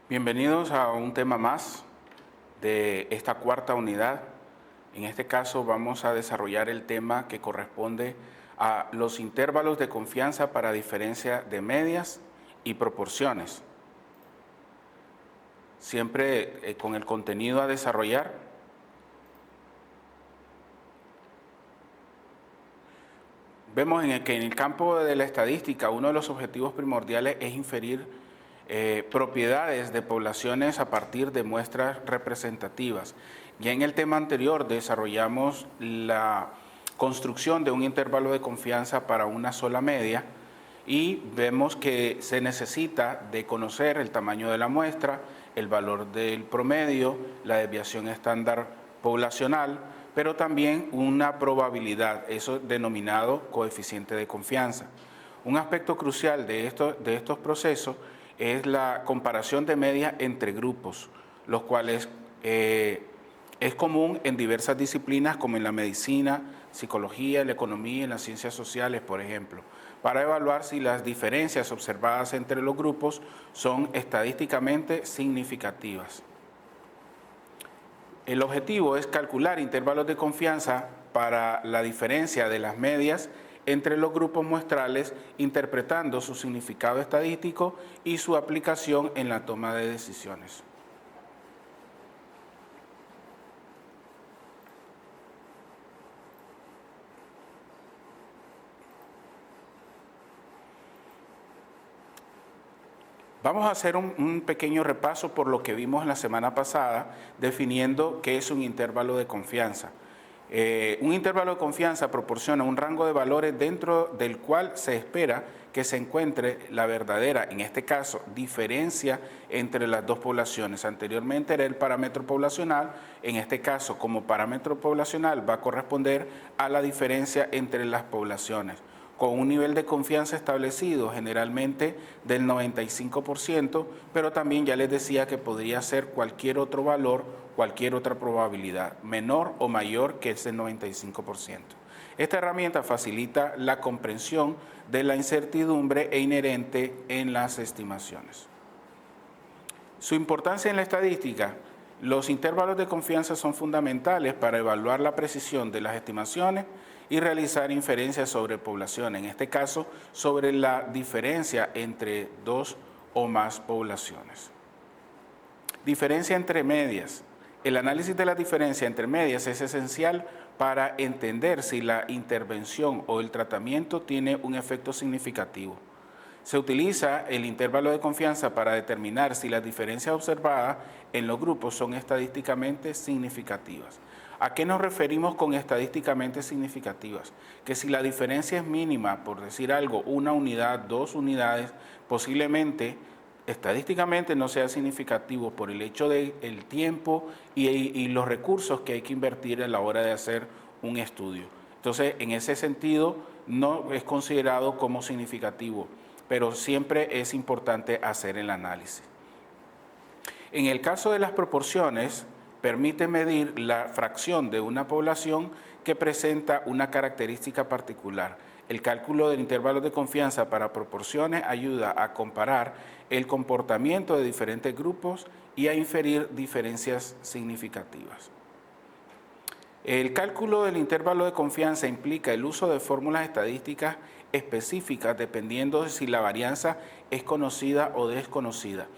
Bienvenidos a un tema más de esta cuarta unidad. En este caso vamos a desarrollar el tema que corresponde a los intervalos de confianza para diferencia de medias y proporciones. Siempre con el contenido a desarrollar. Vemos que en el campo de la estadística uno de los objetivos primordiales es inferir propiedades de poblaciones a partir de muestras representativas. Ya en el tema anterior desarrollamos la construcción de un intervalo de confianza para una sola media y vemos que se necesita de conocer el tamaño de la muestra, el valor del promedio, la desviación estándar poblacional, pero también una probabilidad, eso denominado coeficiente de confianza. Un aspecto crucial de estos procesos es la comparación de medias entre grupos, los cuales es común en diversas disciplinas como en la medicina, psicología, la economía y en las ciencias sociales, por ejemplo, para evaluar si las diferencias observadas entre los grupos son estadísticamente significativas. El objetivo es calcular intervalos de confianza para la diferencia de las medias entre los grupos muestrales, interpretando su significado estadístico y su aplicación en la toma de decisiones. Vamos a hacer un pequeño repaso por lo que vimos la semana pasada, definiendo qué es un intervalo de confianza. Un intervalo de confianza proporciona un rango de valores dentro del cual se espera que se encuentre la verdadera, en este caso, diferencia entre las dos poblaciones. Anteriormente era el parámetro poblacional, en este caso, como parámetro poblacional va a corresponder a la diferencia entre las poblaciones, con un nivel de confianza establecido generalmente del 95%, pero también ya les decía que podría ser cualquier otro valor, cualquier otra probabilidad, menor o mayor que ese 95%. Esta herramienta facilita la comprensión de la incertidumbre inherente en las estimaciones. Su importancia en la estadística. Los intervalos de confianza son fundamentales para evaluar la precisión de las estimaciones y realizar inferencias sobre poblaciones, en este caso sobre la diferencia entre dos o más poblaciones. Diferencia entre medias. El análisis de la diferencia entre medias es esencial para entender si la intervención o el tratamiento tiene un efecto significativo. Se utiliza el intervalo de confianza para determinar si las diferencias observadas en los grupos son estadísticamente significativas. ¿A qué nos referimos con estadísticamente significativas? Que si la diferencia es mínima, por decir algo, una unidad, 2 unidades, posiblemente estadísticamente no sea significativo por el hecho del tiempo y los recursos que hay que invertir a la hora de hacer un estudio. Entonces, en ese sentido, no es considerado como significativo, pero siempre es importante hacer el análisis. En el caso de las proporciones, permite medir la fracción de una población que presenta una característica particular. El cálculo del intervalo de confianza para proporciones ayuda a comparar el comportamiento de diferentes grupos y a inferir diferencias significativas. El cálculo del intervalo de confianza implica el uso de fórmulas estadísticas específicas dependiendo de si la varianza es conocida o desconocida.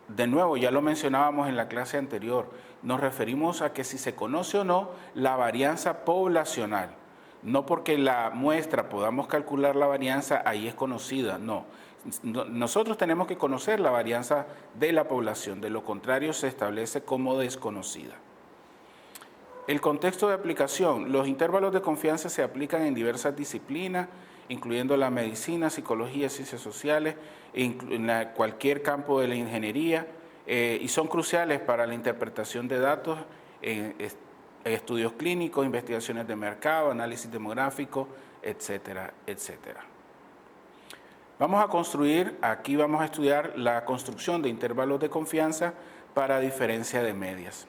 De nuevo, ya lo mencionábamos en la clase anterior, nos referimos a que si se conoce o no la varianza poblacional, no porque la muestra podamos calcular la varianza, ahí es conocida, no. Nosotros tenemos que conocer la varianza de la población, de lo contrario se establece como desconocida. El contexto de aplicación. Los intervalos de confianza se aplican en diversas disciplinas, incluyendo la medicina, psicología, ciencias sociales, en cualquier campo de la ingeniería, y son cruciales para la interpretación de datos, estudios clínicos, investigaciones de mercado, análisis demográfico, etcétera, etcétera. Vamos a construir, aquí vamos a estudiar la construcción de intervalos de confianza para diferencia de medias.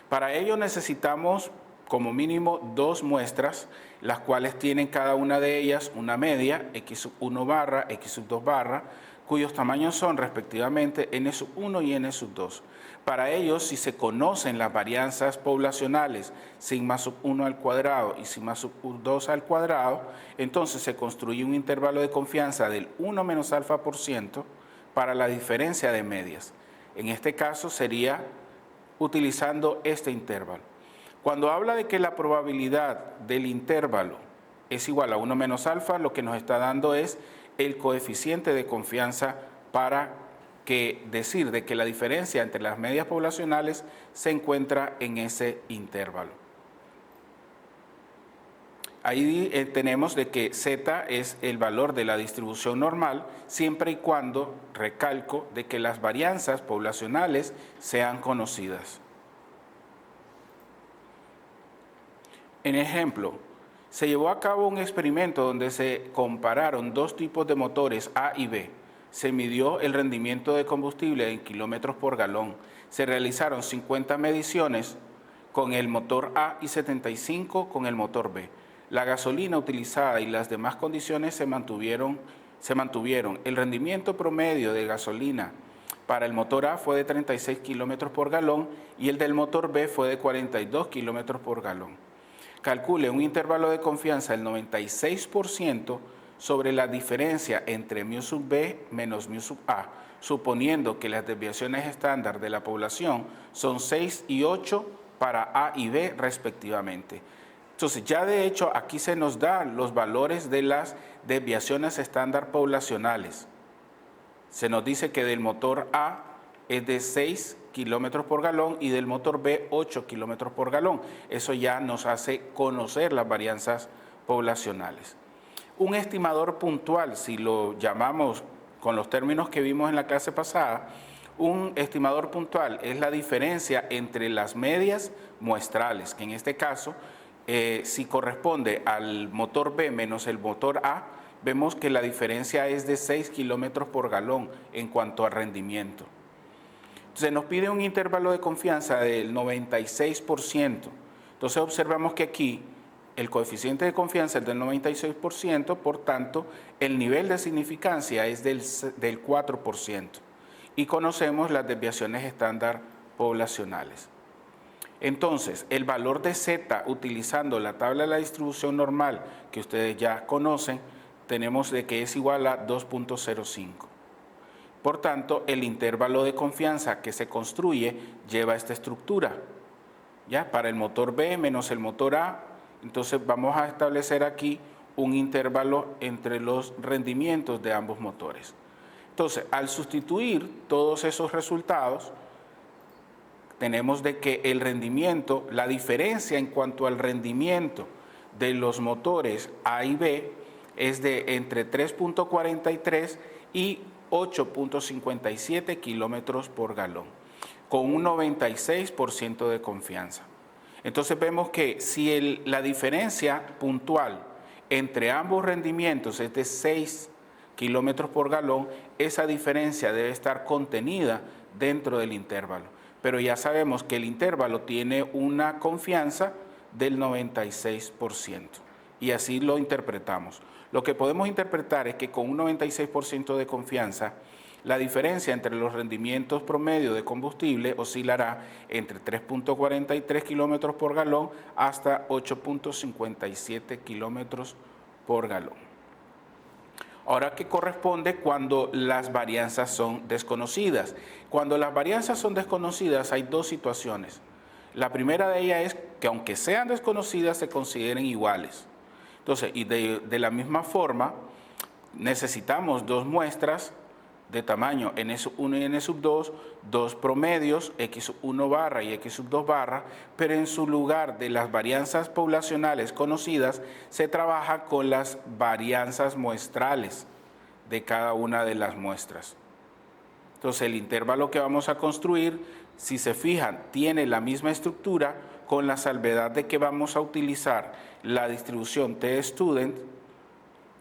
Para ello necesitamos como mínimo 2 muestras, las cuales tienen cada una de ellas una media, x1 barra, x2 barra, cuyos tamaños son respectivamente n sub 1 y n sub 2. Para ellos, si se conocen las varianzas poblacionales sigma sub 1 al cuadrado y sigma sub 2 al cuadrado, entonces se construye un intervalo de confianza del 1 menos alfa por ciento para la diferencia de medias. En este caso sería utilizando este intervalo. Cuando habla de que la probabilidad del intervalo es igual a 1 menos alfa, lo que nos está dando es el coeficiente de confianza para decir de que la diferencia entre las medias poblacionales se encuentra en ese intervalo. Ahí tenemos de que Z es el valor de la distribución normal, siempre y cuando, recalco, de que las varianzas poblacionales sean conocidas. En ejemplo, se llevó a cabo un experimento donde se compararon dos tipos de motores A y B. Se midió el rendimiento de combustible en kilómetros por galón. Se realizaron 50 mediciones con el motor A y 75 con el motor B. La gasolina utilizada y las demás condiciones se mantuvieron. El rendimiento promedio de gasolina para el motor A fue de 36 kilómetros por galón y el del motor B fue de 42 kilómetros por galón. Calcule un intervalo de confianza del 96% sobre la diferencia entre mu sub B menos mu sub A, suponiendo que las desviaciones estándar de la población son 6 y 8 para A y B respectivamente. Entonces, ya de hecho aquí se nos dan los valores de las desviaciones estándar poblacionales. Se nos dice que del motor A es de 6 kilómetros por galón y del motor B 8 kilómetros por galón. Eso ya nos hace conocer las varianzas poblacionales. Un estimador puntual, si lo llamamos con los términos que vimos en la clase pasada, un estimador puntual es la diferencia entre las medias muestrales, que en este caso, si corresponde al motor B menos el motor A, vemos que la diferencia es de 6 kilómetros por galón en cuanto a rendimiento. Se nos pide un intervalo de confianza del 96%. Entonces observamos que aquí el coeficiente de confianza es del 96%, por tanto, el nivel de significancia es del 4%. Y conocemos las desviaciones estándar poblacionales. Entonces, el valor de Z, utilizando la tabla de la distribución normal que ustedes ya conocen, tenemos de que es igual a 2.05. Por tanto, el intervalo de confianza que se construye lleva esta estructura. ¿Ya? Para el motor B menos el motor A, entonces vamos a establecer aquí un intervalo entre los rendimientos de ambos motores. Entonces, al sustituir todos esos resultados, tenemos de que el rendimiento, la diferencia en cuanto al rendimiento de los motores A y B es de entre 3.43 y 8.57 kilómetros por galón, con un 96% de confianza. Entonces vemos que si la diferencia puntual entre ambos rendimientos es de 6 kilómetros por galón, esa diferencia debe estar contenida dentro del intervalo. Pero ya sabemos que el intervalo tiene una confianza del 96%. Y así lo interpretamos. Lo que podemos interpretar es que con un 96% de confianza, la diferencia entre los rendimientos promedio de combustible oscilará entre 3.43 kilómetros por galón hasta 8.57 kilómetros por galón. Ahora, ¿qué corresponde cuando las varianzas son desconocidas? Cuando las varianzas son desconocidas hay dos situaciones. La primera de ellas es que aunque sean desconocidas se consideren iguales. Entonces, y de la misma forma, necesitamos dos muestras de tamaño n sub 1 y n sub 2, dos promedios, x sub 1 barra y x sub 2 barra, pero en su lugar de las varianzas poblacionales conocidas, se trabaja con las varianzas muestrales de cada una de las muestras. Entonces, el intervalo que vamos a construir, si se fijan, tiene la misma estructura, con la salvedad de que vamos a utilizar la distribución T-Student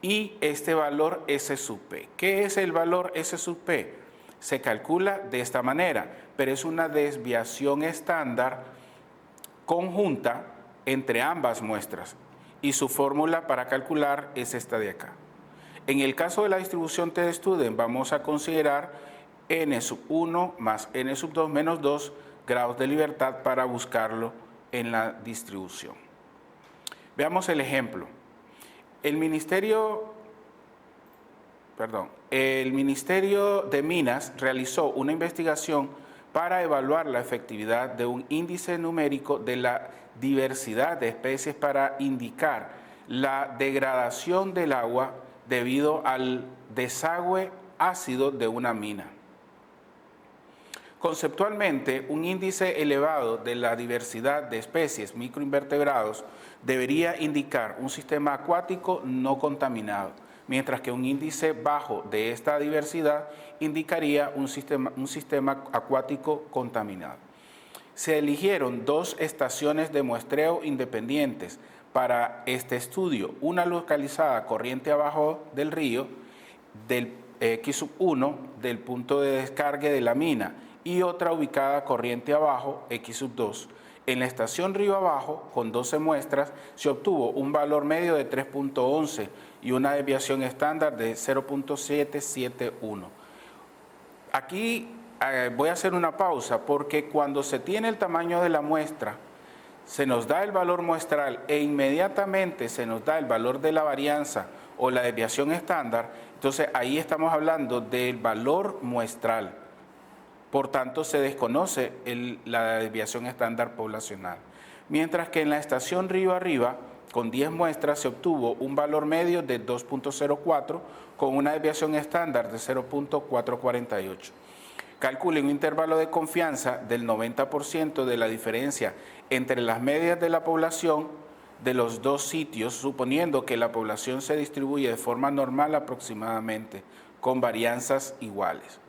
y este valor S sub P. ¿Qué es el valor S sub P? Se calcula de esta manera, pero es una desviación estándar conjunta entre ambas muestras y su fórmula para calcular es esta de acá. En el caso de la distribución T-de-Student vamos a considerar n sub 1 más n sub 2 menos 2 grados de libertad para buscarlo en la distribución. Veamos el ejemplo. El Ministerio de Minas realizó una investigación para evaluar la efectividad de un índice numérico de la diversidad de especies para indicar la degradación del agua debido al desagüe ácido de una mina. Conceptualmente, un índice elevado de la diversidad de especies microinvertebrados debería indicar un sistema acuático no contaminado, mientras que un índice bajo de esta diversidad indicaría un sistema acuático contaminado. Se eligieron 2 estaciones de muestreo independientes para este estudio, una localizada corriente abajo del río, del X1, del punto de descargue de la mina, y otra ubicada corriente abajo, X2. En la estación río abajo, con 12 muestras, se obtuvo un valor medio de 3.11 y una desviación estándar de 0.771. Aquí voy a hacer una pausa porque cuando se tiene el tamaño de la muestra, se nos da el valor muestral e inmediatamente se nos da el valor de la varianza o la desviación estándar, entonces ahí estamos hablando del valor muestral. Por tanto, se desconoce la desviación estándar poblacional. Mientras que en la estación río arriba, con 10 muestras, se obtuvo un valor medio de 2.04 con una desviación estándar de 0.448. Calcule un intervalo de confianza del 90% de la diferencia entre las medias de la población de los 2 sitios, suponiendo que la población se distribuye de forma normal aproximadamente, con varianzas iguales.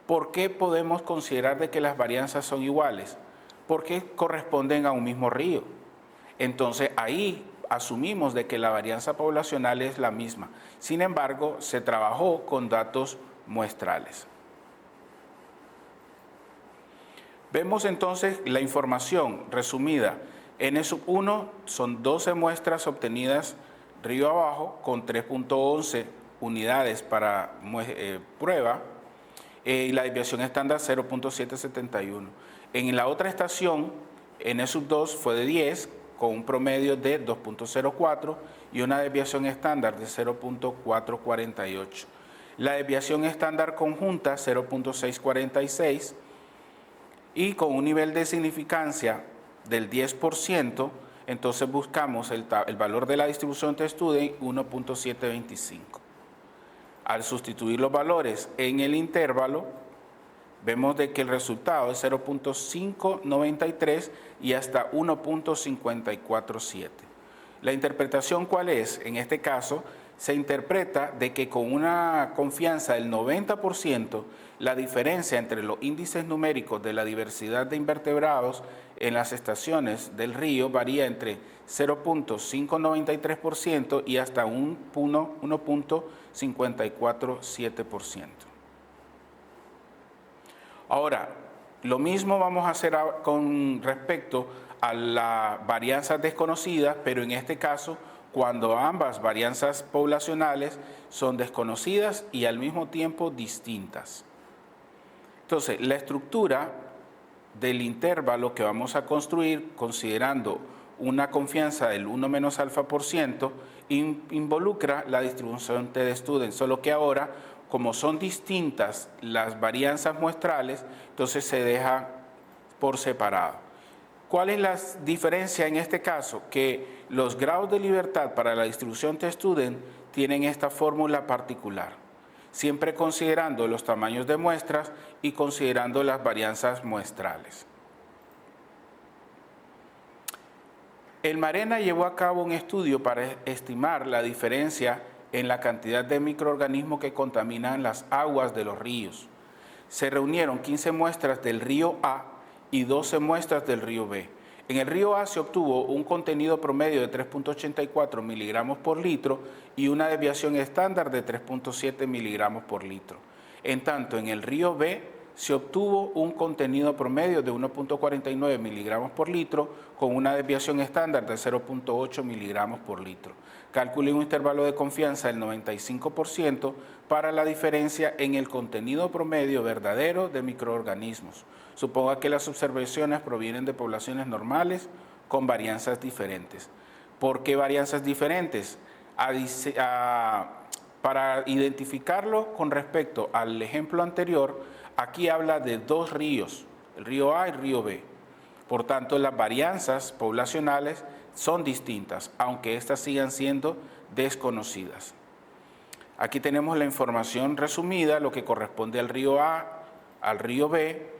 ¿Por qué podemos considerar de que las varianzas son iguales? Porque corresponden a un mismo río. Entonces ahí asumimos de que la varianza poblacional es la misma. Sin embargo, se trabajó con datos muestrales. Vemos entonces la información resumida. N1 son 12 muestras obtenidas río abajo con 3.11 unidades para prueba y la desviación estándar 0.771. En la otra estación, N2 fue de 10 con un promedio de 2.04 y una desviación estándar de 0.448. La desviación estándar conjunta 0.646 y con un nivel de significancia del 10%, entonces buscamos el valor de la distribución T-Student 1.725. Al sustituir los valores en el intervalo, vemos de que el resultado es 0.593 y hasta 1.547. La interpretación, ¿cuál es? En este caso, se interpreta de que con una confianza del 90%, la diferencia entre los índices numéricos de la diversidad de invertebrados en las estaciones del río varía entre 0.593% y hasta 1.547%. Ahora, lo mismo vamos a hacer con respecto a las varianzas desconocidas, pero en este caso, cuando ambas varianzas poblacionales son desconocidas y al mismo tiempo distintas. Entonces, la estructura del intervalo que vamos a construir, considerando una confianza del 1 menos alfa%, involucra la distribución T-de-Student, solo que ahora, como son distintas las varianzas muestrales, entonces se deja por separado. ¿Cuál es la diferencia en este caso? Que los grados de libertad para la distribución T-Student tienen esta fórmula particular, siempre considerando los tamaños de muestras y considerando las varianzas muestrales. El Marena llevó a cabo un estudio para estimar la diferencia en la cantidad de microorganismos que contaminan las aguas de los ríos. Se reunieron 15 muestras del río A y 12 muestras del río B. En el río A se obtuvo un contenido promedio de 3.84 miligramos por litro y una desviación estándar de 3.7 miligramos por litro. En tanto, en el río B se obtuvo un contenido promedio de 1.49 miligramos por litro con una desviación estándar de 0.8 miligramos por litro. Calcule un intervalo de confianza del 95% para la diferencia en el contenido promedio verdadero de microorganismos. Suponga que las observaciones provienen de poblaciones normales con varianzas diferentes. ¿Por qué varianzas diferentes? Para identificarlo con respecto al ejemplo anterior, aquí habla de dos ríos, el río A y el río B. Por tanto, las varianzas poblacionales son distintas, aunque éstas sigan siendo desconocidas. Aquí tenemos la información resumida, lo que corresponde al río A, al río B,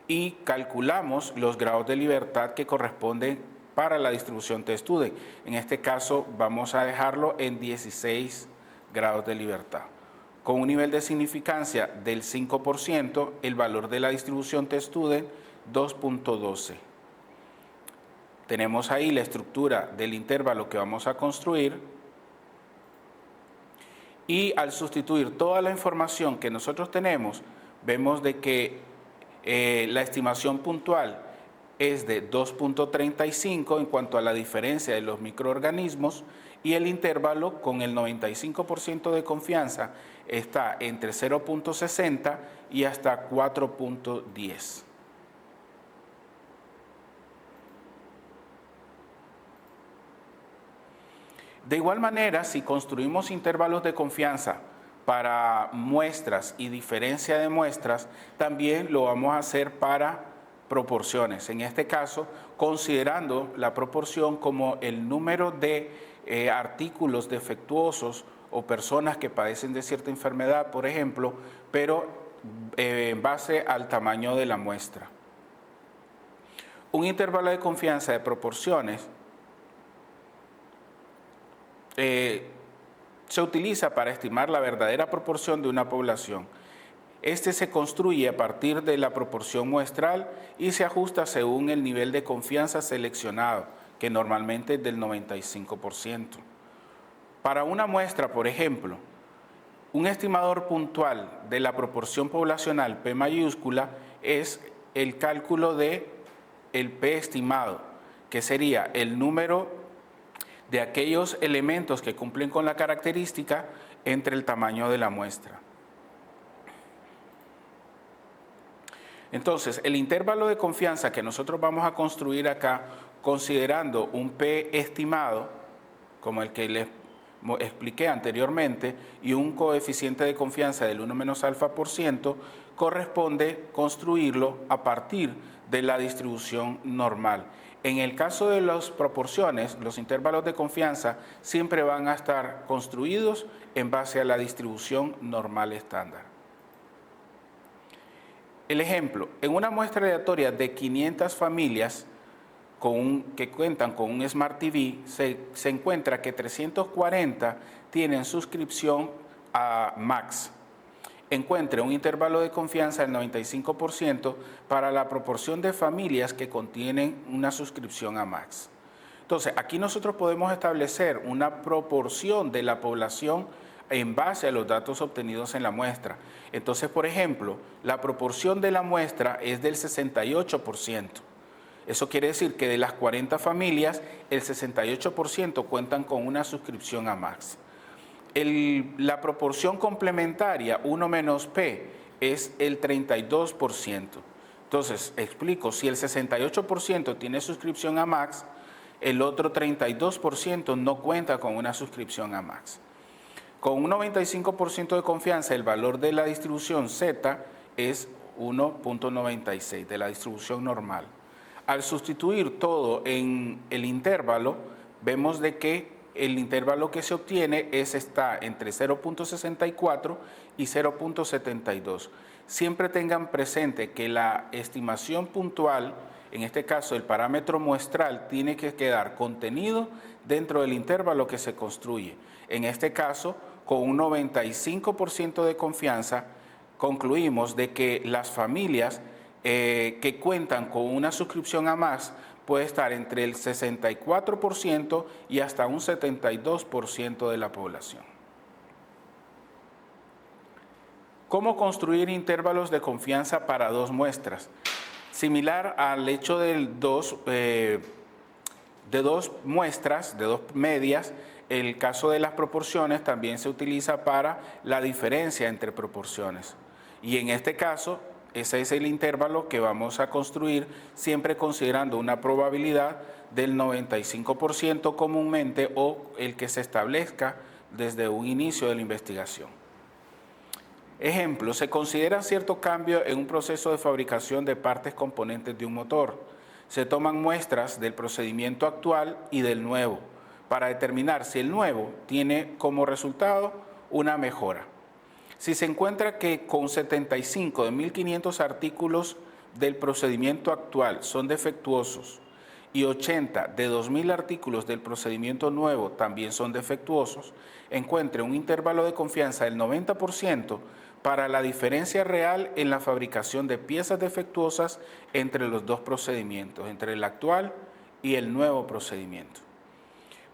y calculamos los grados de libertad que corresponden para la distribución test-student. En este caso, vamos a dejarlo en 16 grados de libertad. Con un nivel de significancia del 5%, el valor de la distribución test-student 2.12. Tenemos ahí la estructura del intervalo que vamos a construir y al sustituir toda la información que nosotros tenemos, vemos de que la estimación puntual es de 2.35 en cuanto a la diferencia de los microorganismos y el intervalo con el 95% de confianza está entre 0.60 y hasta 4.10. De igual manera, si construimos intervalos de confianza para muestras y diferencia de muestras, también lo vamos a hacer para proporciones. En este caso, considerando la proporción como el número de artículos defectuosos o personas que padecen de cierta enfermedad, por ejemplo, pero en base al tamaño de la muestra. Un intervalo de confianza de proporciones se utiliza para estimar la verdadera proporción de una población. Este se construye a partir de la proporción muestral y se ajusta según el nivel de confianza seleccionado, que normalmente es del 95%. Para una muestra, por ejemplo, un estimador puntual de la proporción poblacional P mayúscula es el cálculo de el P estimado, que sería el número de aquellos elementos que cumplen con la característica entre el tamaño de la muestra. Entonces, el intervalo de confianza que nosotros vamos a construir acá, considerando un P estimado, como el que les expliqué anteriormente, y un coeficiente de confianza del 1 menos alfa por ciento, corresponde construirlo a partir de la distribución normal. En el caso de las proporciones, los intervalos de confianza siempre van a estar construidos en base a la distribución normal estándar. El ejemplo, en una muestra aleatoria de 500 familias que cuentan con un Smart TV, se encuentra que 340 tienen suscripción a Max. Encuentre un intervalo de confianza del 95% para la proporción de familias que contienen una suscripción a Max. Entonces, aquí nosotros podemos establecer una proporción de la población en base a los datos obtenidos en la muestra. Entonces, por ejemplo, la proporción de la muestra es del 68%. Eso quiere decir que de las 40 familias, el 68% cuentan con una suscripción a Max. La proporción complementaria 1 menos P es el 32%. Entonces, explico, si el 68% tiene suscripción a Max, el otro 32% no cuenta con una suscripción a Max. Con un 95% de confianza, el valor de la distribución Z es 1.96 de la distribución normal. Al sustituir todo en el intervalo, vemos de que el intervalo que se obtiene está entre 0.64 y 0.72. Siempre tengan presente que la estimación puntual, en este caso el parámetro muestral, tiene que quedar contenido dentro del intervalo que se construye. En este caso, con un 95% de confianza, concluimos de que las familias que cuentan con una suscripción a Max puede estar entre el 64% y hasta un 72% de la población. ¿Cómo construir intervalos de confianza para dos muestras? Similar al hecho de dos muestras, de dos medias, el caso de las proporciones también se utiliza para la diferencia entre proporciones. Y en este caso, ese es el intervalo que vamos a construir siempre considerando una probabilidad del 95% comúnmente o el que se establezca desde un inicio de la investigación. Ejemplo, se considera cierto cambio en un proceso de fabricación de partes componentes de un motor. Se toman muestras del procedimiento actual y del nuevo para determinar si el nuevo tiene como resultado una mejora. Si se encuentra que con 75 de 1.500 artículos del procedimiento actual son defectuosos y 80 de 2.000 artículos del procedimiento nuevo también son defectuosos, encuentre un intervalo de confianza del 90% para la diferencia real en la fabricación de piezas defectuosas entre los dos procedimientos, entre el actual y el nuevo procedimiento.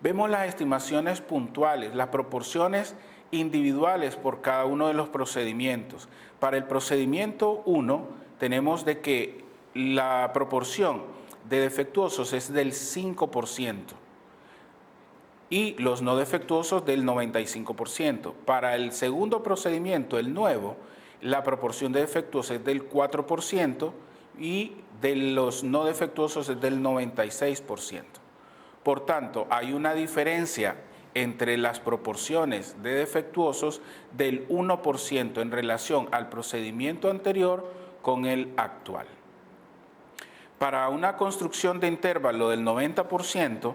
Vemos las estimaciones puntuales, las proporciones individuales por cada uno de los procedimientos. Para el procedimiento 1 tenemos de que la proporción de defectuosos es del 5% y los no defectuosos del 95%. Para el segundo procedimiento, el nuevo, la proporción de defectuosos es del 4% y de los no defectuosos es del 96%. Por tanto, hay una diferencia entre las proporciones de defectuosos del 1% en relación al procedimiento anterior con el actual. Para una construcción de intervalo del 90%,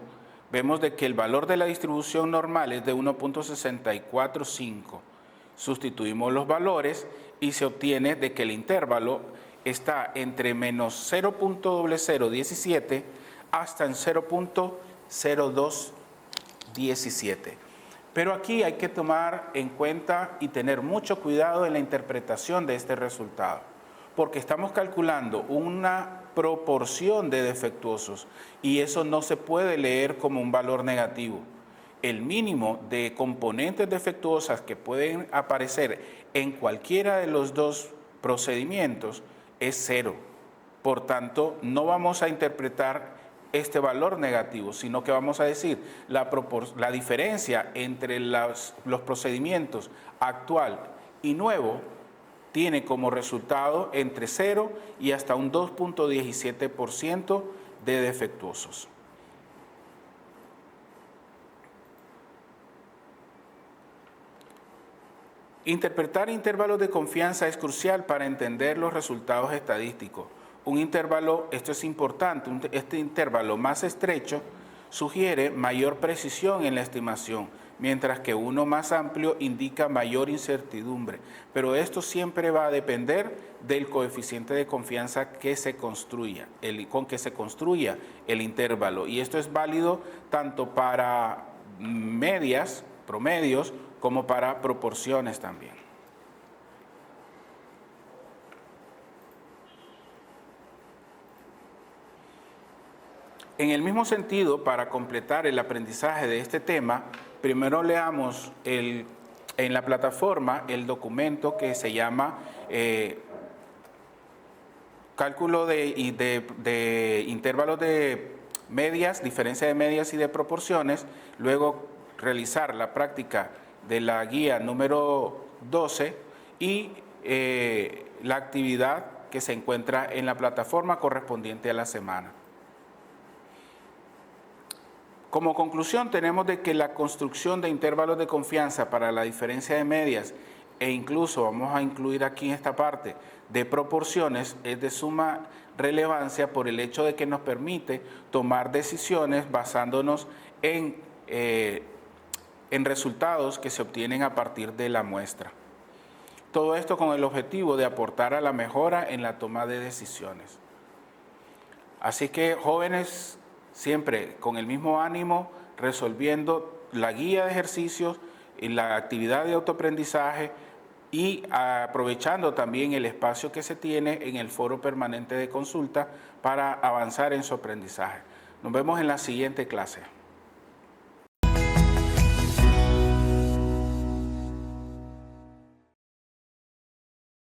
vemos de que el valor de la distribución normal es de 1.645. Sustituimos los valores y se obtiene de que el intervalo está entre menos 0.0017 hasta en 0.0217. Pero aquí hay que tomar en cuenta y tener mucho cuidado en la interpretación de este resultado, porque estamos calculando una proporción de defectuosos y eso no se puede leer como un valor negativo. El mínimo de componentes defectuosas que pueden aparecer en cualquiera de los dos procedimientos es 0. Por tanto, no vamos a interpretar este valor negativo, sino que vamos a decir la diferencia entre los procedimientos actual y nuevo tiene como resultado entre 0 y hasta un 2.17% de defectuosos. Interpretar intervalos de confianza es crucial para entender los resultados estadísticos. Un intervalo, esto es importante, este intervalo más estrecho sugiere mayor precisión en la estimación, mientras que uno más amplio indica mayor incertidumbre. Pero esto siempre va a depender del coeficiente de confianza que se construya, con que se construya el intervalo. Y esto es válido tanto para medias, promedios, como para proporciones también. En el mismo sentido, para completar el aprendizaje de este tema, primero leamos en la plataforma el documento que se llama Cálculo de intervalos de medias, diferencia de medias y de proporciones, luego realizar la práctica de la guía número 12 y la actividad que se encuentra en la plataforma correspondiente a la semana. Como conclusión, tenemos de que la construcción de intervalos de confianza para la diferencia de medias e incluso vamos a incluir aquí en esta parte de proporciones es de suma relevancia por el hecho de que nos permite tomar decisiones basándonos en resultados que se obtienen a partir de la muestra. Todo esto con el objetivo de aportar a la mejora en la toma de decisiones. Así que, jóvenes, siempre con el mismo ánimo, resolviendo la guía de ejercicios y la actividad de autoaprendizaje y aprovechando también el espacio que se tiene en el foro permanente de consulta para avanzar en su aprendizaje. Nos vemos en la siguiente clase.